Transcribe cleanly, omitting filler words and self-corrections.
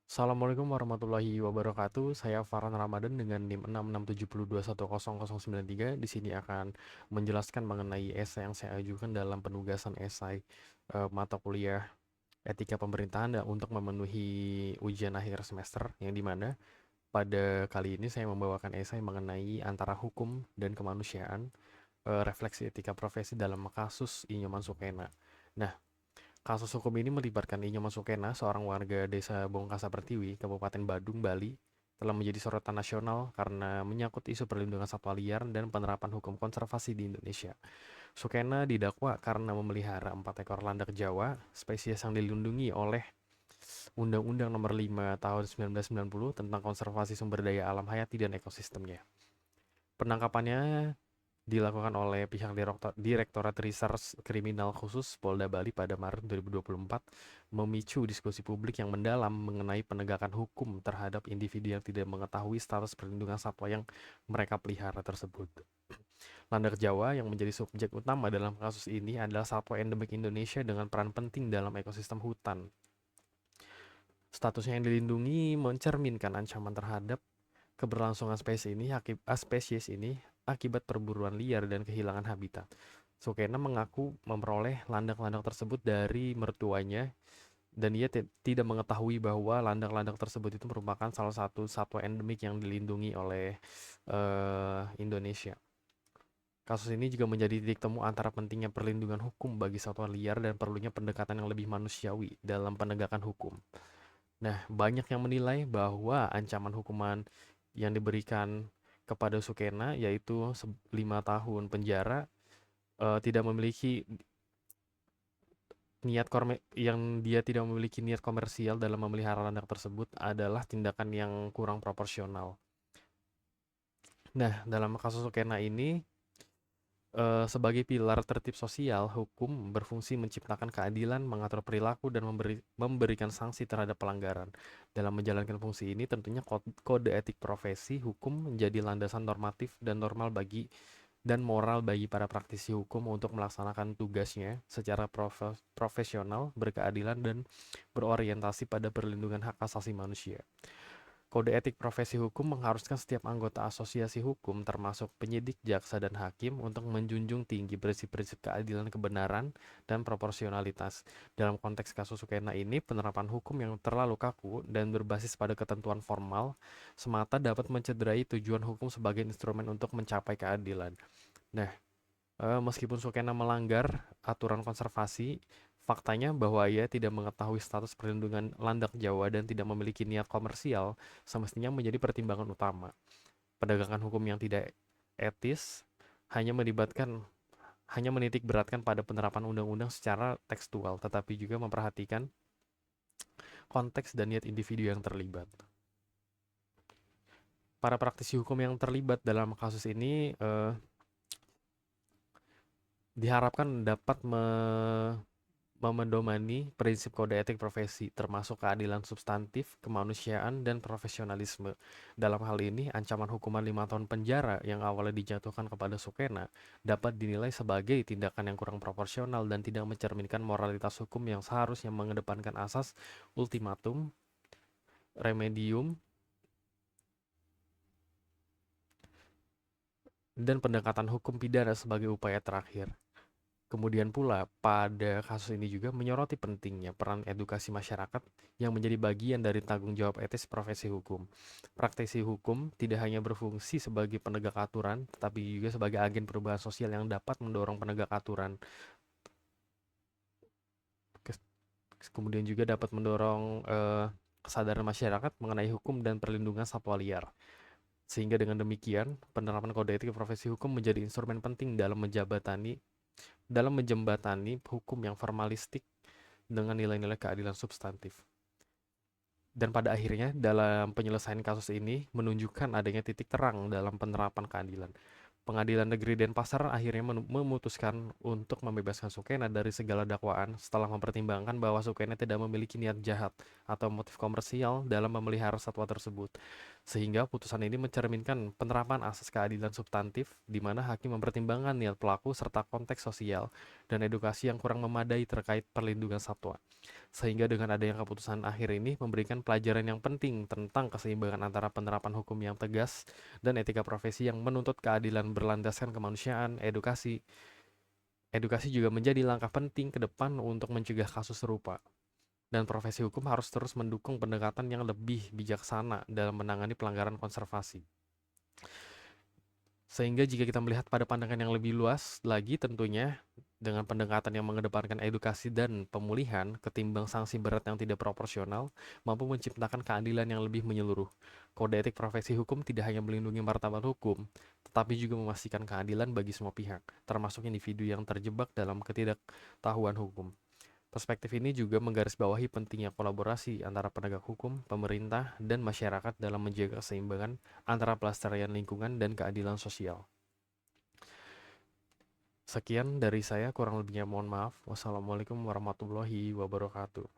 Assalamualaikum warahmatullahi wabarakatuh. Saya Farhan Ramadan dengan NIM 66722100093. Di sini akan menjelaskan mengenai esai yang saya ajukan dalam penugasan esai mata kuliah Etika Pemerintahan dan untuk memenuhi ujian akhir semester, yang dimana pada kali ini saya membawakan esai mengenai antara hukum dan kemanusiaan, refleksi etika profesi dalam kasus Inyoman Sukena. Nah, kasus hukum ini melibatkan Inyoman Sukena, seorang warga desa Bongkasa Pertiwi, Kabupaten Badung, Bali, telah menjadi sorotan nasional karena menyangkut isu perlindungan satwa liar dan penerapan hukum konservasi di Indonesia. Sukena didakwa karena memelihara 4 ekor landak Jawa, spesies yang dilindungi oleh Undang-Undang Nomor 5 Tahun 1990 tentang konservasi sumber daya alam hayati dan ekosistemnya. Penangkapannya dilakukan oleh pihak Direktorat Reserse Kriminal Khusus Polda Bali pada Maret 2024, memicu diskusi publik yang mendalam mengenai penegakan hukum terhadap individu yang tidak mengetahui status perlindungan satwa yang mereka pelihara tersebut. Landak Jawa yang menjadi subjek utama dalam kasus ini adalah satwa endemik Indonesia dengan peran penting dalam ekosistem hutan. Statusnya yang dilindungi mencerminkan ancaman terhadap keberlangsungan spesies ini akibat perburuan liar dan kehilangan habitat. Sukena mengaku memperoleh landak-landak tersebut dari mertuanya dan ia tidak mengetahui bahwa landak-landak tersebut itu merupakan salah satu satwa endemik yang dilindungi oleh Indonesia. Kasus ini juga menjadi titik temu antara pentingnya perlindungan hukum bagi satwa liar dan perlunya pendekatan yang lebih manusiawi dalam penegakan hukum. Nah, banyak yang menilai bahwa ancaman hukuman yang diberikan kepada Sukena, yaitu 5 tahun penjara, tidak memiliki dia tidak memiliki niat komersial dalam memelihara landak tersebut adalah tindakan yang kurang proporsional. Nah, dalam kasus Sukena ini, sebagai pilar tertib sosial, hukum berfungsi menciptakan keadilan, mengatur perilaku, dan memberikan sanksi terhadap pelanggaran. Dalam menjalankan fungsi ini, tentunya kode etik profesi hukum menjadi landasan normatif dan moral bagi para praktisi hukum untuk melaksanakan tugasnya secara profesional, berkeadilan, dan berorientasi pada perlindungan hak asasi manusia. Kode etik profesi hukum mengharuskan setiap anggota asosiasi hukum, termasuk penyidik, jaksa, dan hakim, untuk menjunjung tinggi prinsip-prinsip keadilan, kebenaran, dan proporsionalitas. Dalam konteks kasus Sukena ini, penerapan hukum yang terlalu kaku dan berbasis pada ketentuan formal semata dapat mencederai tujuan hukum sebagai instrumen untuk mencapai keadilan. Nah, meskipun Sukena melanggar aturan konservasi, faktanya bahwa ia tidak mengetahui status perlindungan landak Jawa dan tidak memiliki niat komersial semestinya menjadi pertimbangan utama. Penegakan hukum yang tidak etis hanya menitik beratkan pada penerapan undang-undang secara tekstual, tetapi juga memperhatikan konteks dan niat individu yang terlibat. Para praktisi hukum yang terlibat dalam kasus ini diharapkan dapat memedomani prinsip kode etik profesi, termasuk keadilan substantif, kemanusiaan, dan profesionalisme. Dalam hal ini, ancaman hukuman 5 tahun penjara yang awalnya dijatuhkan kepada Sukena dapat dinilai sebagai tindakan yang kurang proporsional dan tidak mencerminkan moralitas hukum yang seharusnya mengedepankan asas ultimatum, remedium, dan pendekatan hukum pidana sebagai upaya terakhir. Kemudian pula, pada kasus ini juga menyoroti pentingnya peran edukasi masyarakat yang menjadi bagian dari tanggung jawab etis profesi hukum. Praktisi hukum tidak hanya berfungsi sebagai penegak aturan, tetapi juga sebagai agen perubahan sosial yang dapat mendorong penegak aturan. Kemudian juga dapat mendorong kesadaran masyarakat mengenai hukum dan perlindungan satwa liar. Sehingga dengan demikian, penerapan kode etik profesi hukum menjadi instrumen penting dalam menjembatani hukum yang formalistik dengan nilai-nilai keadilan substantif. Dan pada akhirnya, dalam penyelesaian kasus ini menunjukkan adanya titik terang dalam penerapan keadilan. Pengadilan Negeri Denpasar akhirnya memutuskan untuk membebaskan Sukena dari segala dakwaan setelah mempertimbangkan bahwa Sukena tidak memiliki niat jahat atau motif komersial dalam memelihara satwa tersebut. Sehingga putusan ini mencerminkan penerapan asas keadilan substantif di mana hakim mempertimbangkan niat pelaku serta konteks sosial dan edukasi yang kurang memadai terkait perlindungan satwa. Sehingga dengan adanya keputusan akhir ini memberikan pelajaran yang penting tentang keseimbangan antara penerapan hukum yang tegas dan etika profesi yang menuntut keadilan berlandaskan kemanusiaan, edukasi. Edukasi juga menjadi langkah penting ke depan untuk mencegah kasus serupa. Dan profesi hukum harus terus mendukung pendekatan yang lebih bijaksana dalam menangani pelanggaran konservasi. Sehingga jika kita melihat pada pandangan yang lebih luas lagi tentunya dengan pendekatan yang mengedepankan edukasi dan pemulihan ketimbang sanksi berat yang tidak proporsional mampu menciptakan keadilan yang lebih menyeluruh. Kode etik profesi hukum tidak hanya melindungi martabat hukum, tetapi juga memastikan keadilan bagi semua pihak, termasuk individu yang terjebak dalam ketidaktahuan hukum. Perspektif ini juga menggarisbawahi pentingnya kolaborasi antara penegak hukum, pemerintah, dan masyarakat dalam menjaga keseimbangan antara pelestarian lingkungan dan keadilan sosial. Sekian dari saya, kurang lebihnya mohon maaf. Wassalamualaikum warahmatullahi wabarakatuh.